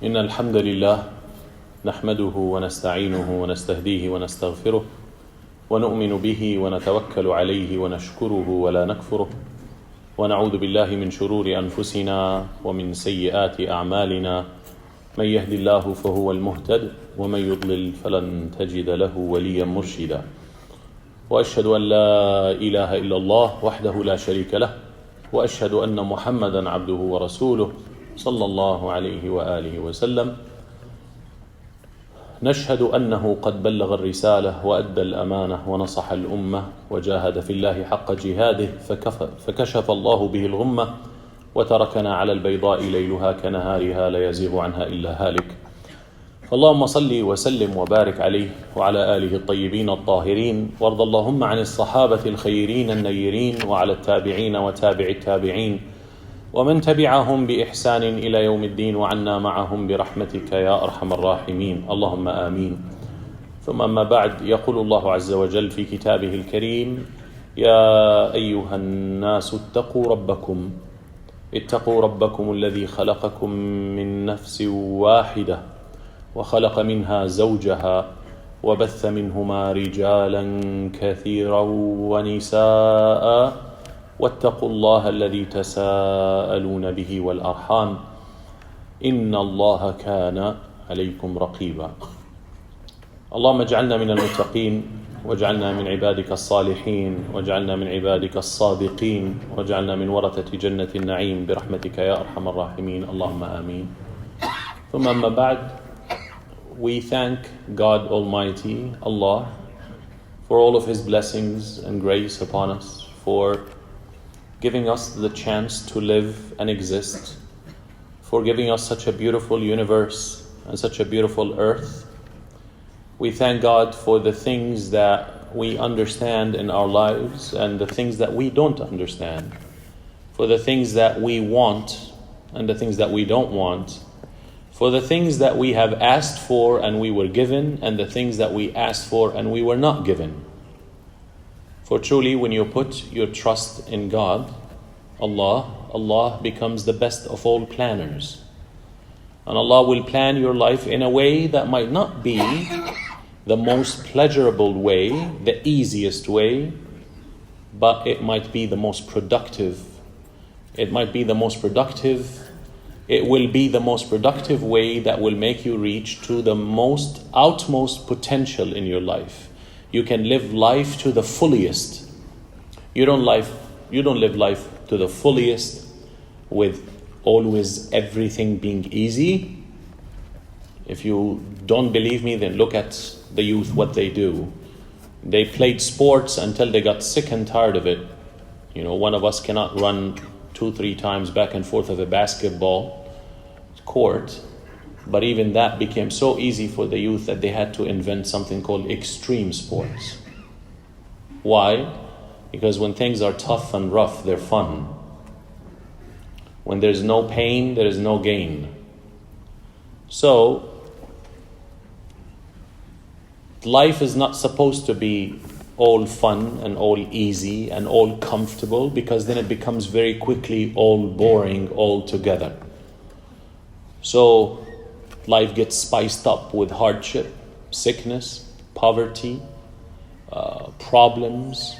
إن الحمد لله نحمده ونستعينه ونستهديه ونستغفره ونؤمن به ونتوكل عليه ونشكره ولا نكفره ونعوذ بالله من شرور أنفسنا ومن سيئات أعمالنا من يهد الله فهو المهتد ومن يضلل فلن تجد له وليا مرشدا وأشهد أن لا إله إلا الله وحده لا شريك له وأشهد أن محمدا عبده ورسوله صلى الله عليه وآله وسلم نشهد أنه قد بلغ الرسالة وأدى الأمانة ونصح الأمة وجاهد في الله حق جهاده فكشف الله به الغمة وتركنا على البيضاء ليلها كنهارها لا يزيغ عنها إلا هالك اللهم صل وسلم وبارك عليه وعلى آله الطيبين الطاهرين وارض اللهم عن الصحابة الخيرين النيرين وعلى التابعين وتابع التابعين ومن تبعهم بإحسان إلى يوم الدين وعنا معهم برحمتك يا أرحم الراحمين اللهم آمين ثم أما بعد يقول الله عز وجل في كتابه الكريم يا أيها الناس اتقوا ربكم الذي خلقكم من نفس واحدة وخلق منها زوجها وبث منهما رجالا كثيرا ونساء واتقوا الله الذي تساءلون به والأرحام إن الله كان عليكم رقيبا اللهم اجعلنا من المتقين واجعلنا من عبادك الصالحين واجعلنا من عبادك الصادقين واجعلنا من ورثة جنة النعيم برحمتك يا أرحم الراحمين اللهم آمين ثم أما بعد We thank God Almighty, Allah, for all of His blessings and grace upon us, for giving us the chance to live and exist, for giving us such a beautiful universe and such a beautiful earth. We thank God for the things that we understand in our lives and the things that we don't understand, for the things that we want and the things that we don't want, for the things that we have asked for and we were given, and the things that we asked for and we were not given. For truly, when you put your trust in God, Allah becomes the best of all planners. And Allah will plan your life in a way that might not be the most pleasurable way, the easiest way, but it might be the most productive. It might be the most productive. It will be the most productive way that will make you reach to the outmost potential in your life. You can live life to the fullest. You don't live life to the fullest with always everything being easy. If you don't believe me, then look at the youth, what they do. They played sports until they got sick and tired of it. You know, one of us cannot run 2-3 times back and forth of a basketball court, but even that became so easy for the youth that they had to invent something called extreme sports. Why? Because when things are tough and rough, they're fun. When there's no pain, there is no gain. So, life is not supposed to be all fun and all easy and all comfortable, because then it becomes very quickly all boring altogether. So life gets spiced up with hardship, sickness, poverty, problems,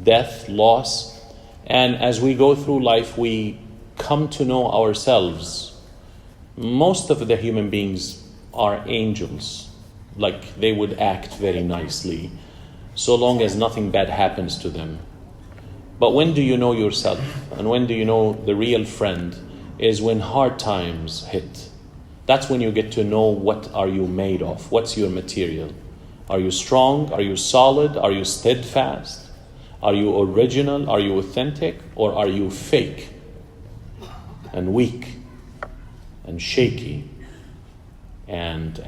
death, loss. And as we go through life, we come to know ourselves. Most of the human beings are angels. Like, they would act very nicely, so long as nothing bad happens to them. But when do you know yourself? And when do you know the real friend? Is when hard times hit. That's when you get to know what are you made of. What's your material? Are you strong? Are you solid? Are you steadfast? Are you original? Are you authentic? Or are you fake and weak and shaky and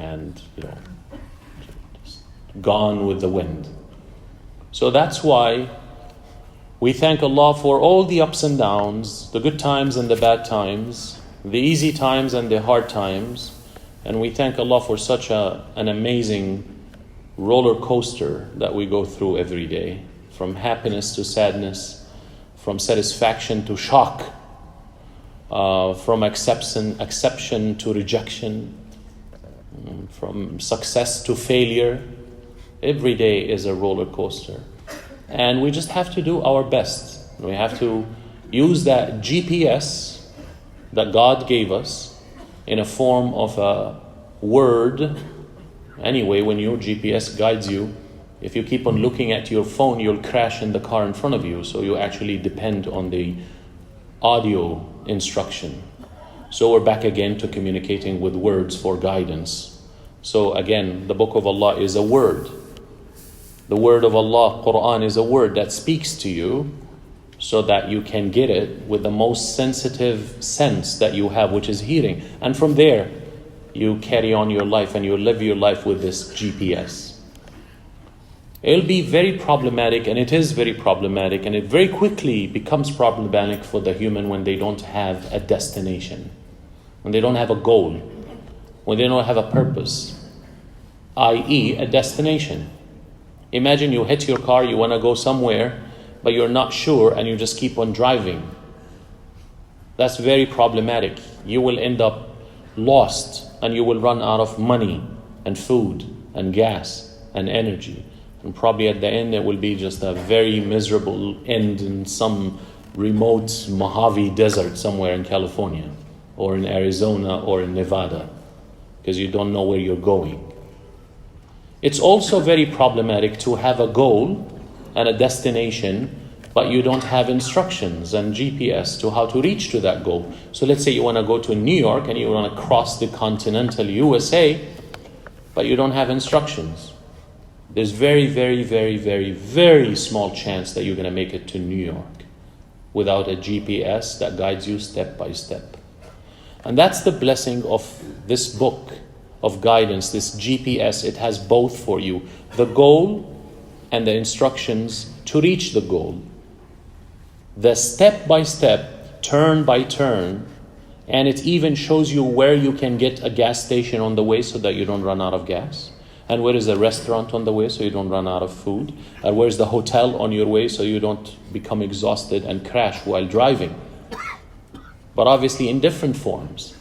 gone with the wind? So that's why we thank Allah for all the ups and downs, the good times and the bad times, the easy times and the hard times. And we thank Allah for such an amazing roller coaster that we go through every day, from happiness to sadness, from satisfaction to shock. from acception to rejection, from success to failure. Every day is a roller coaster. And we just have to do our best. We have to use that GPS that God gave us in a form of a word. Anyway, when your GPS guides you, if you keep on looking at your phone, you'll crash in the car in front of you. So you actually depend on the audio instruction. So we're back again to communicating with words for guidance. So again, the book of Allah is a word. The word of Allah, Quran, is a word that speaks to you so that you can get it with the most sensitive sense that you have, which is hearing. And from there, you carry on your life and you live your life with this GPS. It'll be very problematic, and it is very problematic, and it very quickly becomes problematic for the human when they don't have a destination, when they don't have a goal, when they don't have a purpose, i.e. a destination. Imagine you hit your car, you want to go somewhere, but you're not sure and you just keep on driving. That's very problematic. You will end up lost and you will run out of money and food and gas and energy. And probably at the end it will be just a very miserable end in some remote Mojave desert somewhere in California or in Arizona or in Nevada, because you don't know where you're going. It's also very problematic to have a goal and a destination, but you don't have instructions and GPS to how to reach to that goal. So let's say you want to go to New York and you want to cross the continental USA, but you don't have instructions. There's very, very, very, very, very small chance that you're going to make it to New York without a GPS that guides you step by step. And that's the blessing of this book of guidance, this GPS. It has both for you, the goal and the instructions to reach the goal. The step by step, turn by turn, and it even shows you where you can get a gas station on the way so that you don't run out of gas. And where is the restaurant on the way so you don't run out of food? And where's the hotel on your way so you don't become exhausted and crash while driving? But obviously in different forms.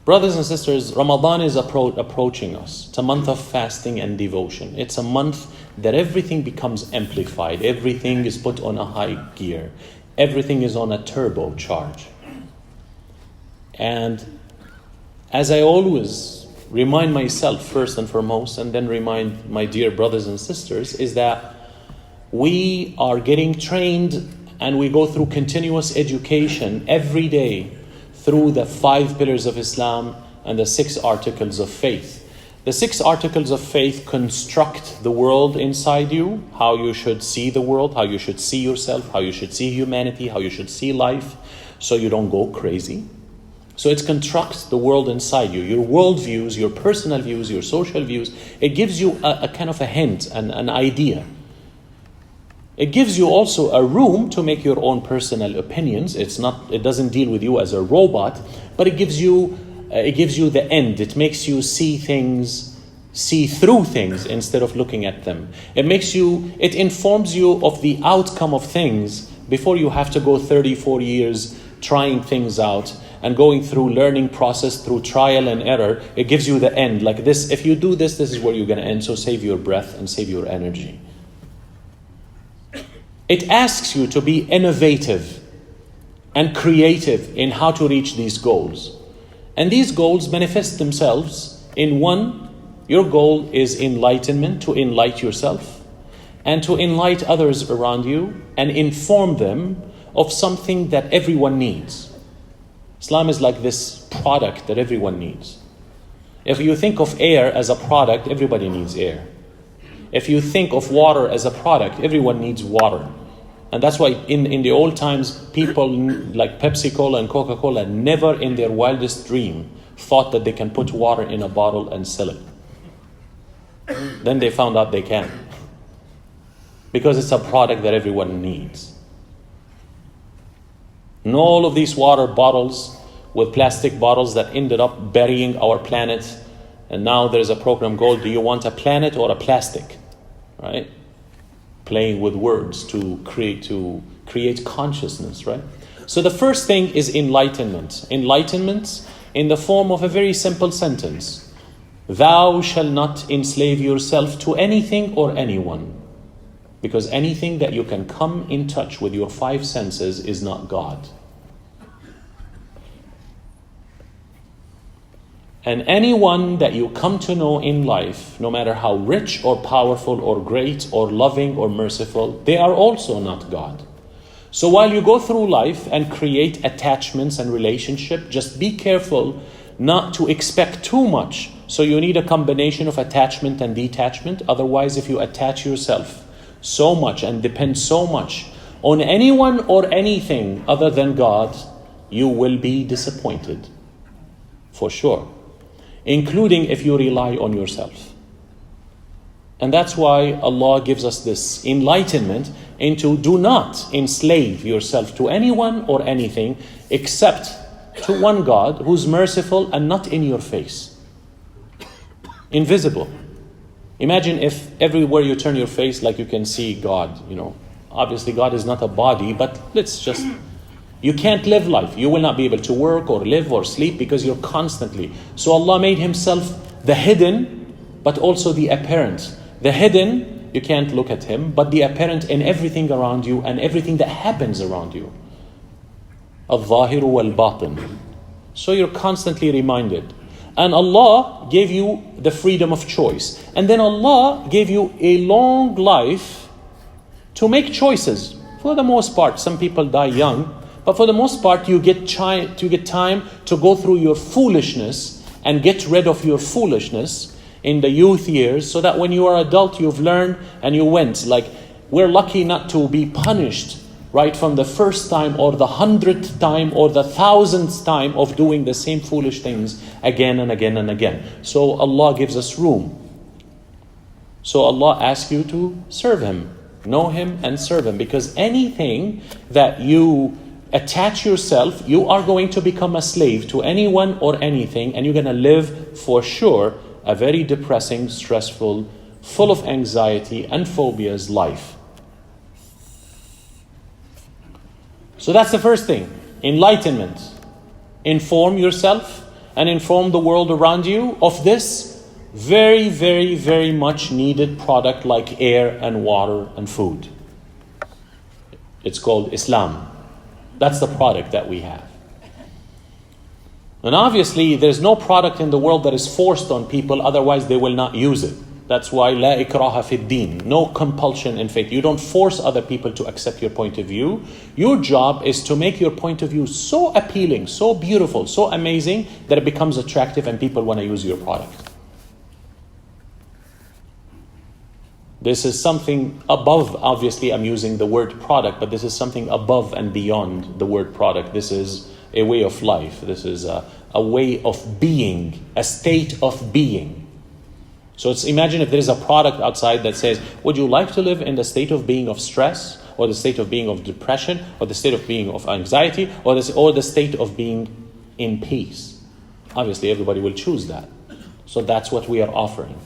Brothers and sisters, Ramadan is approaching us. It's a month of fasting and devotion. It's a month that everything becomes amplified. Everything is put on a high gear. Everything is on a turbo charge. And as I always remind myself first and foremost, and then remind my dear brothers and sisters, is that we are getting trained and we go through continuous education every day through the 5 pillars of Islam and the 6 articles of faith. The 6 articles of faith construct the world inside you, how you should see the world, how you should see yourself, how you should see humanity, how you should see life, so you don't go crazy. So it constructs the world inside you, your worldviews, your personal views, your social views. It gives you a kind of a hint, an idea. It gives you also a room to make your own personal opinions. It doesn't deal with you as a robot, but it gives you the end. It makes you see through things instead of looking at them. It informs you of the outcome of things before you have to go 34 years trying things out and going through learning process through trial and error. It gives you the end. Like this, if you do this, this is where you're going to end. So save your breath and save your energy. It asks you to be innovative and creative in how to reach these goals. And these goals manifest themselves in one, your goal is enlightenment, to enlighten yourself and to enlighten others around you and inform them of something that everyone needs. Islam is like this product that everyone needs. If you think of air as a product, everybody needs air. If you think of water as a product, everyone needs water. And that's why in the old times, people like Pepsi Cola and Coca-Cola never in their wildest dream thought that they can put water in a bottle and sell it. Then they found out they can. Because it's a product that everyone needs. And all of these water bottles with plastic bottles that ended up burying our planet. And now there's a program called, do you want a planet or a plastic? Right? Playing with words to create consciousness, right? So the first thing is enlightenment. Enlightenment in the form of a very simple sentence. Thou shalt not enslave yourself to anything or anyone. Because anything that you can come in touch with your five senses is not God. And anyone that you come to know in life, no matter how rich or powerful or great or loving or merciful, they are also not God. So while you go through life and create attachments and relationship, just be careful not to expect too much. So you need a combination of attachment and detachment. Otherwise, if you attach yourself so much and depend so much on anyone or anything other than God, you will be disappointed. For sure. Including if you rely on yourself. And that's why Allah gives us this enlightenment into do not enslave yourself to anyone or anything except to one God who's merciful and not in your face. Invisible. Imagine if everywhere you turn your face, like you can see God, Obviously God is not a body, but you can't live life. You will not be able to work or live or sleep because you're constantly. So Allah made Himself the hidden, but also the apparent. The hidden, you can't look at Him, but the apparent in everything around you and everything that happens around you. Al-Zahiru wal-Batin. So you're constantly reminded. And Allah gave you the freedom of choice. And then Allah gave you a long life to make choices. For the most part, some people die young. But for the most part, you get time to go through your foolishness and get rid of your foolishness in the youth years, so that when you are adult, you've learned and you went. Like, we're lucky not to be punished right from the first time or the 100th time or the 1000th time of doing the same foolish things again and again and again. So Allah gives us room. So Allah asks you to serve Him, know Him and serve Him, because anything that you attach yourself, you are going to become a slave to anyone or anything, and you're going to live for sure a very depressing, stressful, full of anxiety and phobias life. So that's the first thing, enlightenment. Inform yourself and inform the world around you of this very, very, very much needed product like air and water and food. It's called Islam. That's the product that we have. And obviously, there's no product in the world that is forced on people, otherwise they will not use it. That's why la ikraha fi din, no compulsion in faith. You don't force other people to accept your point of view. Your job is to make your point of view so appealing, so beautiful, so amazing that it becomes attractive and people want to use your product. This is something above, obviously I'm using the word product, but this is something above and beyond the word product. This is a way of life. This is a way of being, a state of being. So imagine if there is a product outside that says, would you like to live in the state of being of stress, or the state of being of depression, or the state of being of anxiety, or the state of being in peace? Obviously everybody will choose that. So that's what we are offering.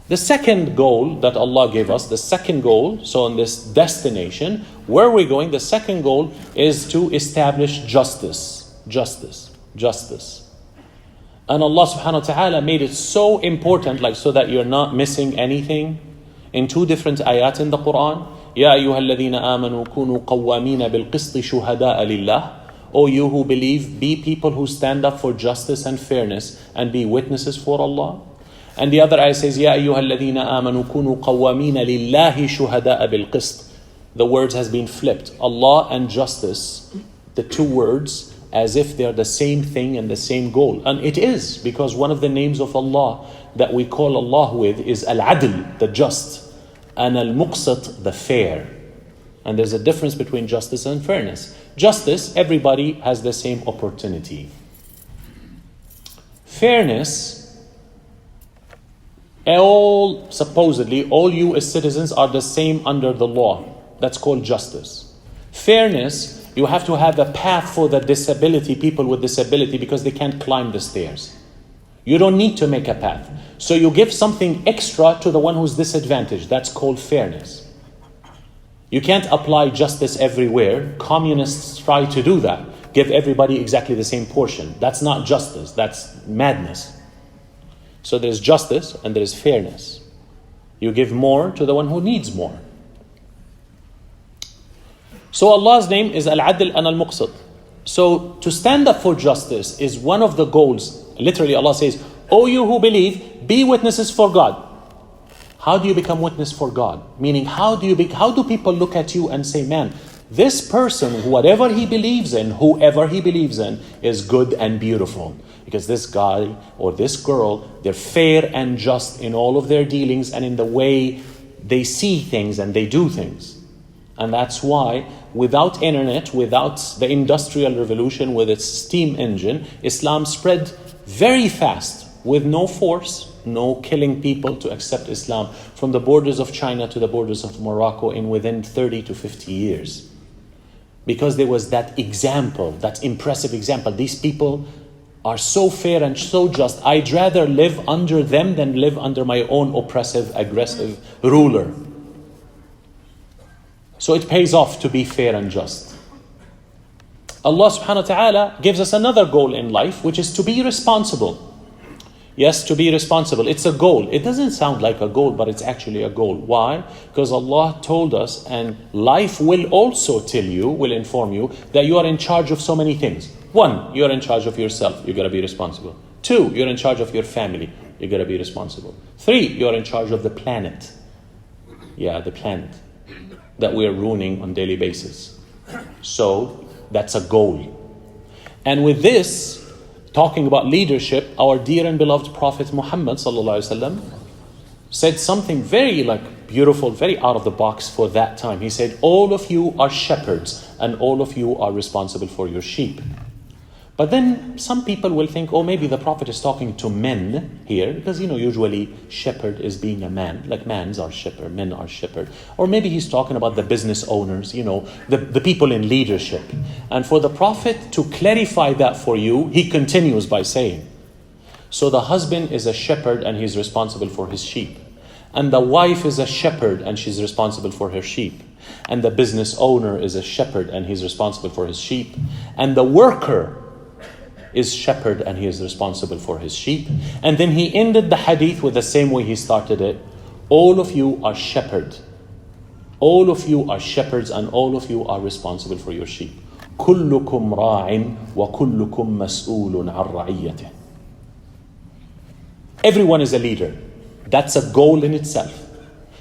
The second goal that Allah gave us, so in this destination, where we're going, the second goal is to establish justice. And Allah subhanahu wa ta'ala made it so important, so that you're not missing anything. In two different ayat in the Quran, Ya ayyuhalladhina amanu kunu qawwamina bil qisti shuhada'a lillah. O you who believe, be people who stand up for justice and fairness and be witnesses for Allah. And the other ayah says, Ya ayyuhalladhina amanu kunu qawwamina lillahi shuhada'a bil qist. The words has been flipped. Allah and justice, the two words, as if they're the same thing and the same goal. And it is, because one of the names of Allah that we call Allah with is Al-Adl, the just, and Al-Muqsit, the fair. And there's a difference between justice and fairness. Justice, everybody has the same opportunity. Fairness, supposedly all you as citizens are the same under the law. That's called justice. Fairness, you have to have a path for the people with disability, because they can't climb the stairs. You don't need to make a path. So you give something extra to the one who's disadvantaged. That's called fairness. You can't apply justice everywhere. Communists try to do that. Give everybody exactly the same portion. That's not justice. That's madness. So there's justice and there's fairness. You give more to the one who needs more. So Allah's name is Al-Adl and Al-Muqsit. So to stand up for justice is one of the goals. Literally Allah says, O you who believe, be witnesses for God. How do you become witness for God? Meaning, how do people look at you and say, man, this person, whatever he believes in, whoever he believes in, is good and beautiful. Because this guy or this girl, they're fair and just in all of their dealings and in the way they see things and they do things. And that's why without internet, without the industrial revolution with its steam engine, Islam spread very fast with no force, no killing people to accept Islam from the borders of China to the borders of Morocco in within 30 to 50 years. Because there was that example, that impressive example. These people are so fair and so just. I'd rather live under them than live under my own oppressive, aggressive ruler. So it pays off to be fair and just. Allah subhanahu wa ta'ala gives us another goal in life, which is to be responsible. Yes, to be responsible. It's a goal. It doesn't sound like a goal, but it's actually a goal. Why? Because Allah told us, and life will also tell you, will inform you, that you are in charge of so many things. 1, you're in charge of yourself. You got to be responsible. 2, you're in charge of your family. You got to be responsible. 3, you're in charge of the planet. Yeah, the planet that we're ruining on a daily basis. So that's a goal. And with this, talking about leadership, our dear and beloved Prophet Muhammad ﷺ said something very beautiful, very out of the box for that time. He said, all of you are shepherds and all of you are responsible for your sheep. But then some people will think, oh, maybe the Prophet is talking to men here, because, usually shepherd is being a man, like mans are shepherd, men are shepherd. Or maybe he's talking about the business owners, the people in leadership. And for the Prophet to clarify that for you, he continues by saying, so the husband is a shepherd and he's responsible for his sheep. And the wife is a shepherd and she's responsible for her sheep. And the business owner is a shepherd and he's responsible for his sheep. And the worker is shepherd and he is responsible for his sheep. And then he ended the hadith with the same way he started it. All of you are shepherds. All of you are shepherds and all of you are responsible for your sheep. كلكم راع وكلكم مسؤول عن رعيته. Everyone is a leader. That's a goal in itself.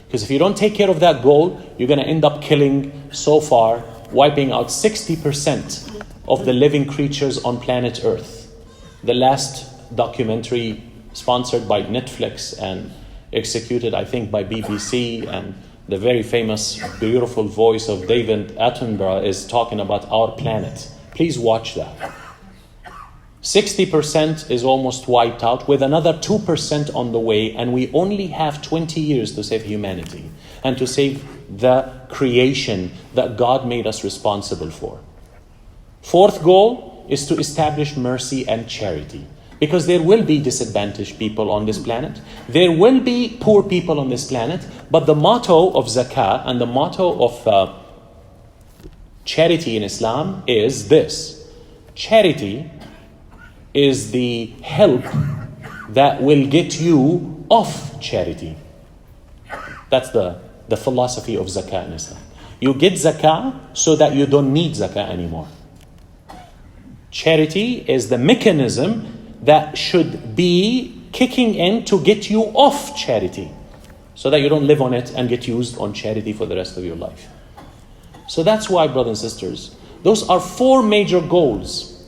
Because if you don't take care of that goal, you're going to end up killing, so far, wiping out 60% of the living creatures on planet Earth. The last documentary sponsored by Netflix and executed, I think, by BBC, and the very famous, beautiful voice of David Attenborough is talking about our planet. Please watch that. 60% is almost wiped out, with another 2% on the way, and we only have 20 years to save humanity and to save the creation that God made us responsible for. Fourth goal is to establish mercy and charity. Because there will be disadvantaged people on this planet. There will be poor people on this planet. But the motto of zakah and the motto of charity in Islam is this. Charity is the help that will get you off charity. That's the philosophy of zakah in Islam. You get zakah so that you don't need zakah anymore. Charity is the mechanism that should be kicking in to get you off charity, so that you don't live on it and get used on charity for the rest of your life. So that's why, brothers and sisters, those are 4 major goals.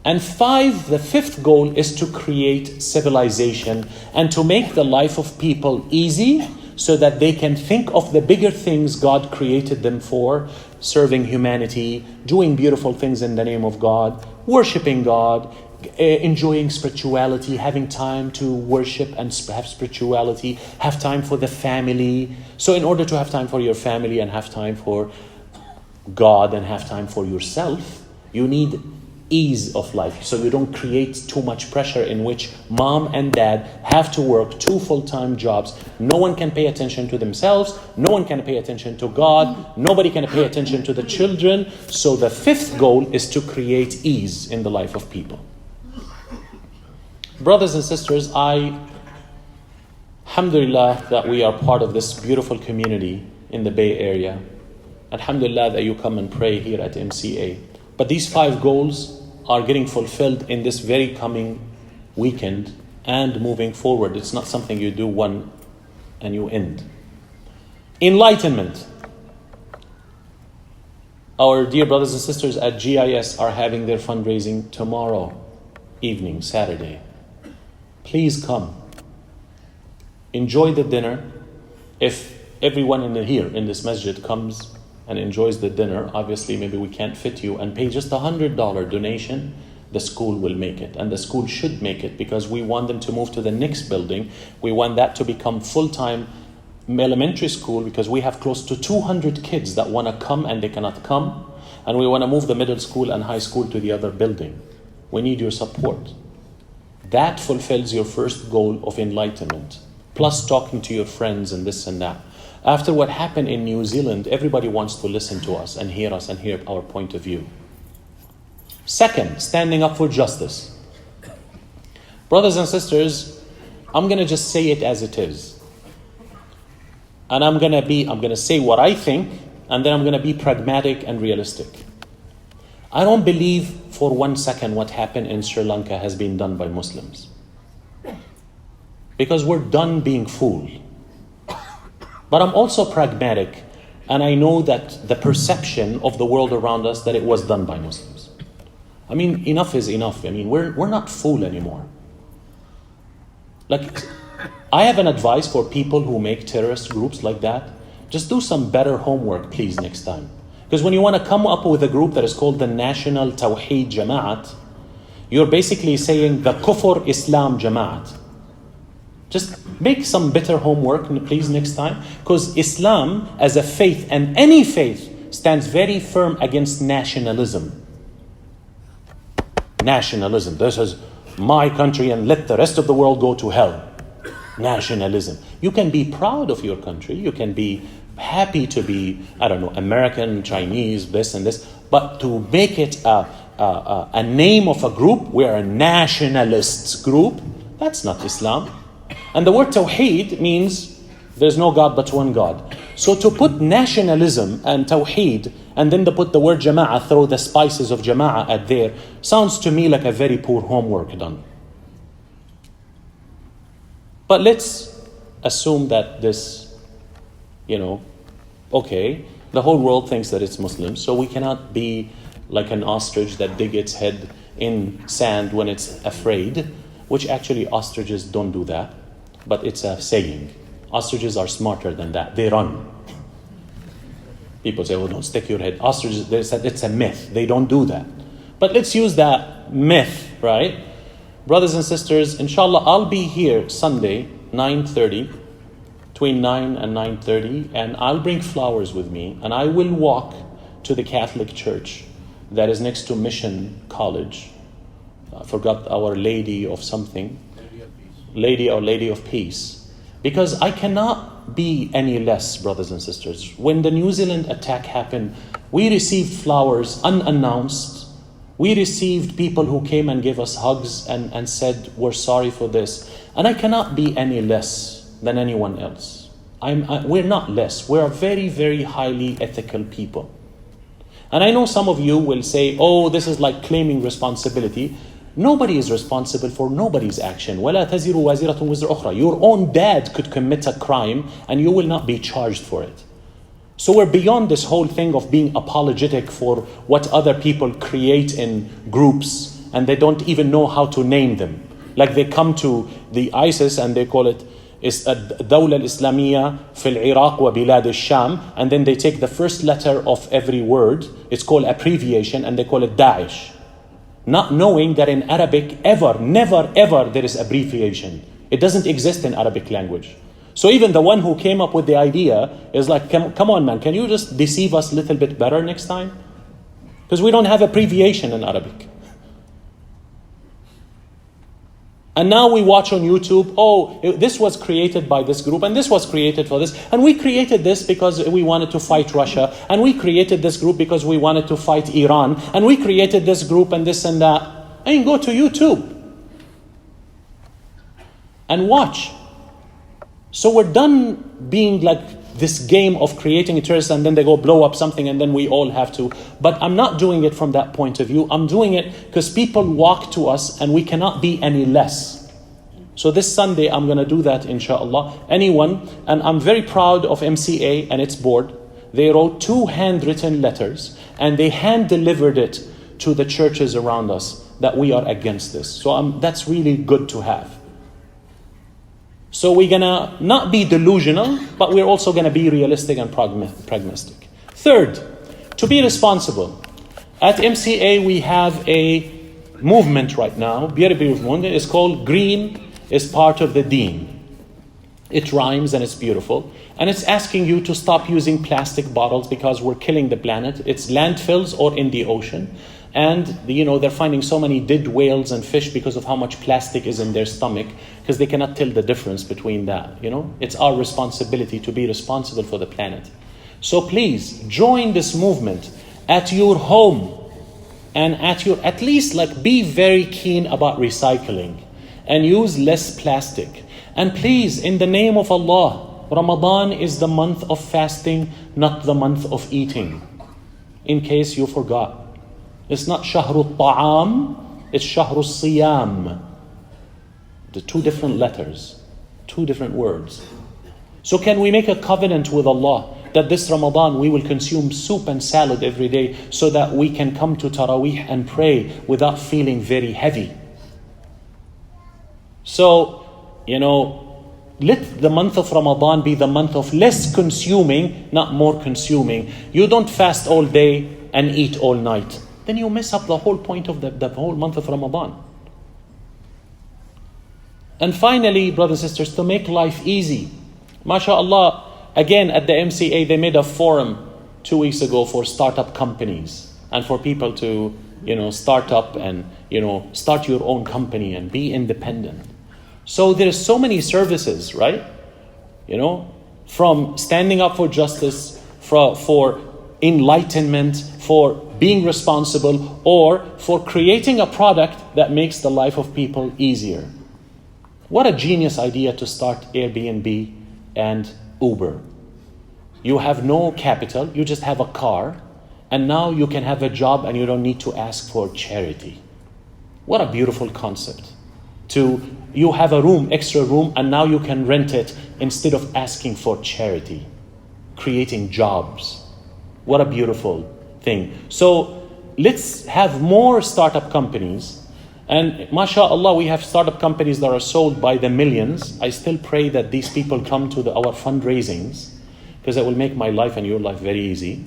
And the 5th goal is to create civilization and to make the life of people easy so that they can think of the bigger things God created them for, serving humanity, doing beautiful things in the name of God, worshiping God, enjoying spirituality, having time to worship and have spirituality, have time for the family. So in order to have time for your family and have time for God and have time for yourself, you need ease of life, so you don't create too much pressure in which mom and dad have to work 2 full-time jobs. No one can pay attention to themselves. No one can pay attention to God. Nobody can pay attention to the children. So the 5th goal is to create ease in the life of people. Brothers and sisters, alhamdulillah that we are part of this beautiful community in the Bay Area. Alhamdulillah that you come and pray here at MCA. But these 5 goals are getting fulfilled in this very coming weekend and moving forward. It's not something you do one and you end. Enlightenment. Our dear brothers and sisters at GIS are having their fundraising tomorrow evening, Saturday. Please come. Enjoy the dinner. If everyone here in this masjid comes and enjoys the dinner, obviously maybe we can't fit you, and pay just $100 donation, the school will make it. And the school should make it, because we want them to move to the next building. We want that to become full-time elementary school, because we have close to 200 kids that want to come and they cannot come. And we want to move the middle school and high school to the other building. We need your support. That fulfills your first goal of enlightenment, plus talking to your friends and this and that. After what happened in New Zealand, everybody wants to listen to us and hear our point of view. Second, standing up for justice. Brothers and sisters, I'm going to just say it as it is. And I'm going to say what I think, and then I'm going to be pragmatic and realistic. I don't believe for 1 second what happened in Sri Lanka has been done by Muslims. Because we're done being fooled. But I'm also pragmatic, and I know that the perception of the world around us that it was done by Muslims. I mean, enough is enough. I mean, we're not fooled anymore. Like, I have an advice for people who make terrorist groups like that. Just do some better homework, please, next time. Because when you want to come up with a group that is called the National Tawheed Jama'at, you're basically saying the Kufr Islam Jama'at. Just make some better homework, please, next time. Because Islam, as a faith, and any faith, stands very firm against nationalism. Nationalism. This is my country and let the rest of the world go to hell. Nationalism. You can be proud of your country. You can be happy to be, American, Chinese, this and this. But to make it a name of a group, we're a nationalists group, that's not Islam. And the word Tawheed means there's no God but one God. So to put nationalism and Tawheed and then to put the word Jama'ah, throw the spices of Jama'ah at there, sounds to me like a very poor homework done. But let's assume that this, okay, the whole world thinks that it's Muslim, so we cannot be like an ostrich that dig its head in sand when it's afraid, which actually ostriches don't do that. But it's a saying. Ostriches are smarter than that. They run. People say, don't stick your head. Ostriches, it's a myth. They don't do that. But let's use that myth, right? Brothers and sisters, inshallah, I'll be here Sunday, 9:30, between 9 and 9:30, and I'll bring flowers with me, and I will walk to the Catholic Church that is next to Mission College. I forgot Our Lady of something. Lady of Peace. Because I cannot be any less, brothers and sisters. When the New Zealand attack happened, we received flowers unannounced. We received people who came and gave us hugs and said, we're sorry for this. And I cannot be any less than anyone else. We're not less. We're very, very highly ethical people. And I know some of you will say, this is like claiming responsibility. Nobody is responsible for nobody's action. وَلَا تَزِرُ وَازِرَةٌ وِزْرَ أُخْرَى. Your own dad could commit a crime and you will not be charged for it. So we're beyond this whole thing of being apologetic for what other people create in groups and they don't even know how to name them. Like they come to the ISIS and they call it الدولة الإسلامية في العراق وبلاد الشام, and then they take the first letter of every word. It's called abbreviation and they call it Daesh. Not knowing that in Arabic, never ever there is abbreviation. It doesn't exist in Arabic language. So even the one who came up with the idea is like, come on man, can you just deceive us a little bit better next time? Because we don't have abbreviation in Arabic. And now we watch on YouTube, this was created by this group, and this was created for this. And we created this because we wanted to fight Russia. And we created this group because we wanted to fight Iran. And we created this group and this and that. And go to YouTube and watch. So we're done being like this game of creating a terrorist and then they go blow up something and then we all have to. But I'm not doing it from that point of view. I'm doing it because people walk to us and we cannot be any less. So this Sunday I'm going to do that, inshallah. Anyone, and I'm very proud of MCA and its board. They wrote 2 handwritten letters and they hand delivered it to the churches around us that we are against this. So that's really good to have. So we're going to not be delusional, but we're also going to be realistic and pragmatic. Third, to be responsible. At MCA, we have a movement right now, very beautiful movement. It's called Green is Part of the Deen. It rhymes and it's beautiful. And it's asking you to stop using plastic bottles because we're killing the planet. It's landfills or in the ocean. And they're finding so many dead whales and fish because of how much plastic is in their stomach, because they cannot tell the difference between that. It's our responsibility to be responsible for the planet. So please join this movement at your home and at least be very keen about recycling and use less plastic. And please, in the name of Allah, Ramadan is the month of fasting, not the month of eating. In case you forgot. It's not shahrul ta'am, it's shahrul siyam. The 2 different letters, 2 different words. So can we make a covenant with Allah that this Ramadan we will consume soup and salad every day so that we can come to Taraweeh and pray without feeling very heavy? So, let the month of Ramadan be the month of less consuming, not more consuming. You don't fast all day and eat all night. Then you mess up the whole point of the whole month of Ramadan. And finally, brothers and sisters, to make life easy. MashaAllah, again at the MCA, they made a forum 2 weeks ago for startup companies and for people to, start up and, start your own company and be independent. So there's so many services, right? From standing up for justice, for enlightenment, for being responsible, or for creating a product that makes the life of people easier. What a genius idea to start Airbnb and Uber. You have no capital, you just have a car, and now you can have a job and you don't need to ask for charity. What a beautiful concept. You have a room, extra room, and now you can rent it instead of asking for charity. Creating jobs. What a beautiful thing. So let's have more startup companies. And mashallah, we have startup companies that are sold by the millions. I still pray that these people come to our fundraisings, because that will make my life and your life very easy.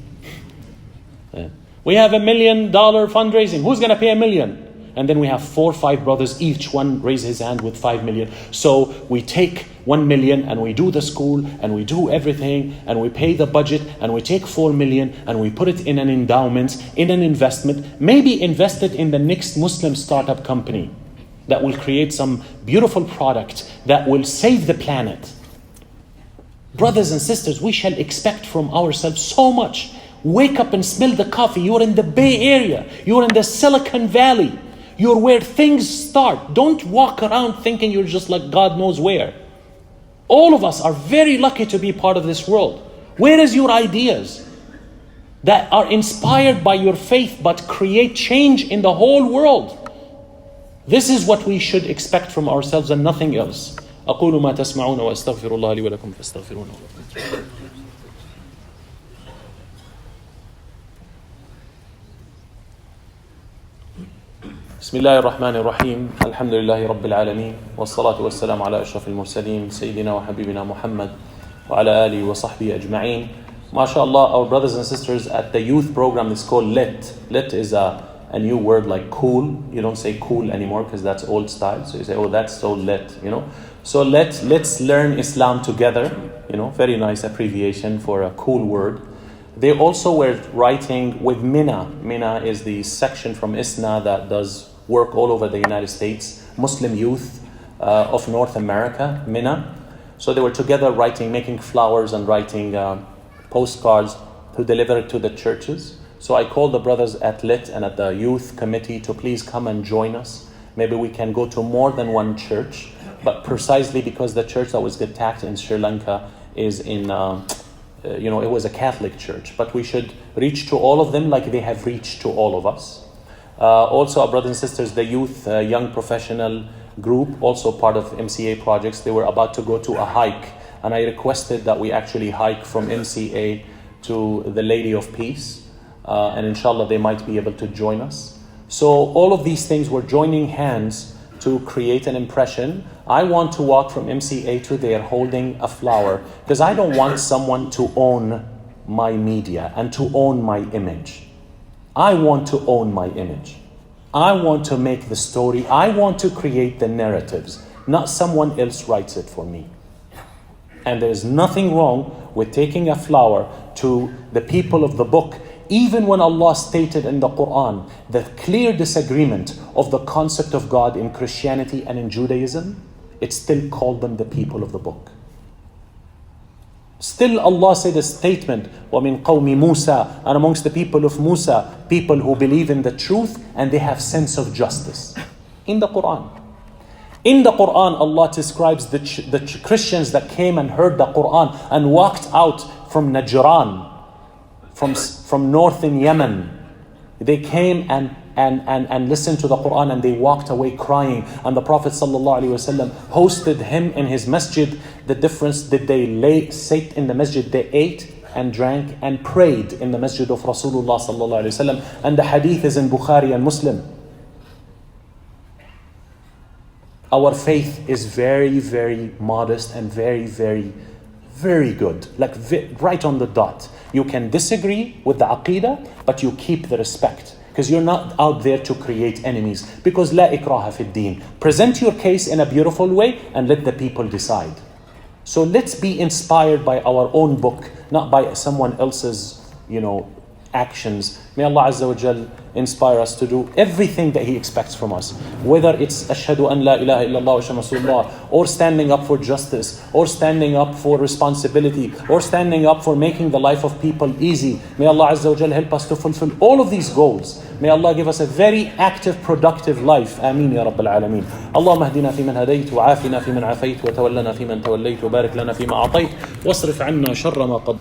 We have $1 million fundraising. Who's going to pay $1 million? And then we have 4 or 5 brothers, each one raise his hand with 5 million. So we take 1 million and we do the school and we do everything and we pay the budget and we take 4 million and we put it in an endowment, in an investment, maybe invest it in the next Muslim startup company that will create some beautiful product that will save the planet. Brothers and sisters, we shall expect from ourselves so much. Wake up and smell the coffee. You're in the Bay Area. You're in the Silicon Valley. You're where things start. Don't walk around thinking you're just like God knows where. All of us are very lucky to be part of this world. Where is your ideas that are inspired by your faith but create change in the whole world? This is what we should expect from ourselves and nothing else. أقول ما تسمعون وأستغفر الله لي ولكم فاستغفروه. بسم الله الرحمن الرحيم الحمد لله رب العالمين والصلاة والسلام على أشرف المرسلين سيدنا وحبيبنا محمد وعلى آله وصحبه أجمعين. MashaAllah, our brothers and sisters at the youth program is called LET. LET is a new word like cool. You don't say cool anymore because that's old style. So you say, oh, that's so LET, So let's learn Islam together. Very nice abbreviation for a cool word. They also were writing with Mina. Mina is the section from ISNA that does work all over the United States, Muslim youth, of North America, Mina. So they were together making flowers and writing postcards to deliver it to the churches. So I called the brothers at LIT and at the youth committee to please come and join us. Maybe we can go to more than one church, but precisely because the church that was attacked in Sri Lanka is in, it was a Catholic church, but we should reach to all of them like they have reached to all of us. Also, our brothers and sisters, the youth, young professional group, also part of MCA projects, they were about to go to a hike, and I requested that we actually hike from MCA to the Lady of Peace, and inshallah they might be able to join us. So all of these things were joining hands to create an impression. I want to walk from MCA to there holding a flower, because I don't want someone to own my media and to own my image. I want to own my image. I want to make the story. I want to create the narratives, not someone else writes it for me. And there is nothing wrong with taking a flower to the people of the book, even when Allah stated in the Quran the clear disagreement of the concept of God in Christianity and in Judaism, it still called them the people of the book. Still Allah said a statement, وَمِن قَوْمِ Musa, and amongst the people of Musa, people who believe in the truth and they have sense of justice. In the Quran. In the Quran, Allah describes the Christians that came and heard the Quran and walked out from Najran, from northern Yemen. They came and listened to the Quran and they walked away crying. And the Prophet ﷺ hosted him in his masjid. The difference, did they sit in the masjid? They ate and drank and prayed in the masjid of Rasulullah ﷺ. And the hadith is in Bukhari and Muslim. Our faith is very, very modest and very, very, very good. Like right on the dot. You can disagree with the aqidah, but you keep the respect. Because you're not out there to create enemies. Because la ikraha fi din. Present your case in a beautiful way and let the people decide. So let's be inspired by our own book, not by someone else's, actions. May Allah Azza wa Jal inspire us to do everything that He expects from us. Whether it's Ashhadu an la ilaha illallah wa Rasulullah, or standing up for justice, or standing up for responsibility, or standing up for making the life of people easy. May Allah Azza wa Jal help us to fulfill all of these goals. May Allah give us a very active, productive life. Ameen ya Rabbil Alameen. Allahumma hdina fi man hadayt, wa afina fi man afayt, wa tawallana fi man tawallayt, wa barik lana fi ma a'tayt, wasrif anna sharra ma qad.